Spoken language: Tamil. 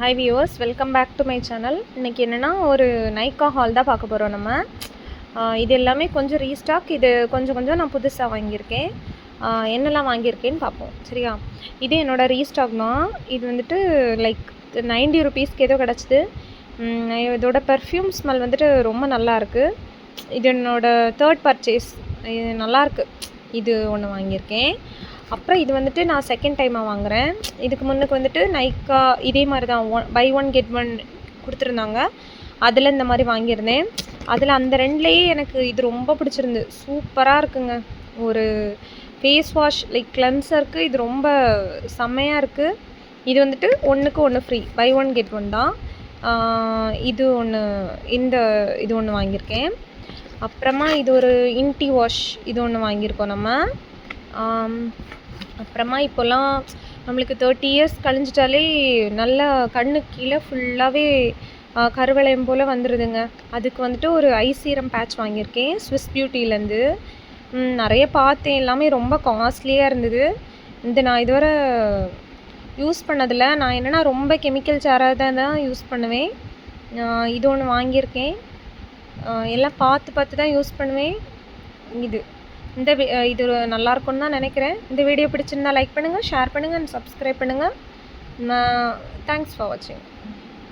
Hi viewers, welcome back to my channel. இன்றைக்கி என்னென்னா ஒரு நைக்கா ஹால் தான் பார்க்க போகிறோம் நம்ம. இது எல்லாமே கொஞ்சம் ரீஸ்டாக். இது கொஞ்சம் நான் புதுசாக வாங்கியிருக்கேன். என்னெல்லாம் வாங்கியிருக்கேன்னு பார்ப்போம், சரியா? இது என்னோடய ரீஸ்டாக் தான். இது வந்துட்டு லைக் 90 ருபீஸ்க்கு ஏதோ கிடச்சிது. இதோட பெர்ஃப்யூம் ஸ்மெல் வந்துட்டு ரொம்ப நல்லாயிருக்கு. இது என்னோடய தேர்ட் பர்ச்சேஸ். இது நல்லாயிருக்கு. இது ஒன்று வாங்கியிருக்கேன். அப்புறம் இது வந்துட்டு நான் செகண்ட் டைமாக வாங்குகிறேன். இதுக்கு முன்னுக்கு வந்துட்டு நைக்கா இதே மாதிரி தான் பை ஒன் கெட் ஒன் கொடுத்துருந்தாங்க. அதில் இந்த மாதிரி வாங்கியிருந்தேன். அதில் அந்த ரெண்டுலேயே எனக்கு இது ரொம்ப பிடிச்சிருந்து. சூப்பராக இருக்குங்க. ஒரு ஃபேஸ் வாஷ் லைக் கிளென்சருக்கு இது ரொம்ப செம்மையாக இருக்குது. இது வந்துட்டு ஒன்றுக்கு ஒன்று free, buy one get one தான். இது ஒன்று, இது ஒன்று வாங்கியிருக்கேன். அப்புறமா இது ஒரு இன்டி வாஷ், இது ஒன்று வாங்கியிருக்கோம் நம்ம. அப்புறமா இப்போல்லாம் நம்மளுக்கு 30 இயர்ஸ் கழிஞ்சிட்டாலே நல்லா கண்ணுக்கு கீழே ஃபுல்லாகவே கருவளையம் போல் வந்துடுதுங்க. அதுக்கு வந்துட்டு ஒரு ஐ சீரம் பேட்ச் வாங்கியிருக்கேன் ஸ்விஸ் பியூட்டிலேருந்து. நிறைய பார்த்தேன், எல்லாமே ரொம்ப காஸ்ட்லியாக இருந்தது. நான் இதுவரை யூஸ் பண்ணதில்லை. நான் என்னென்னா ரொம்ப கெமிக்கல் சேராக தான் யூஸ் பண்ணுவேன். இது ஒன்று வாங்கியிருக்கேன். எல்லாம் பார்த்து தான் யூஸ் பண்ணுவேன். இது நல்லாயிருக்குன்னு தான் நினைக்கிறேன். இந்த வீடியோ பிடிச்சிருந்தா லைக் பண்ணுங்கள், ஷேர் பண்ணுங்கள் அண்ட் சப்ஸ்கிரைப் பண்ணுங்கள். தேங்க்ஸ் ஃபார் வாட்சிங்.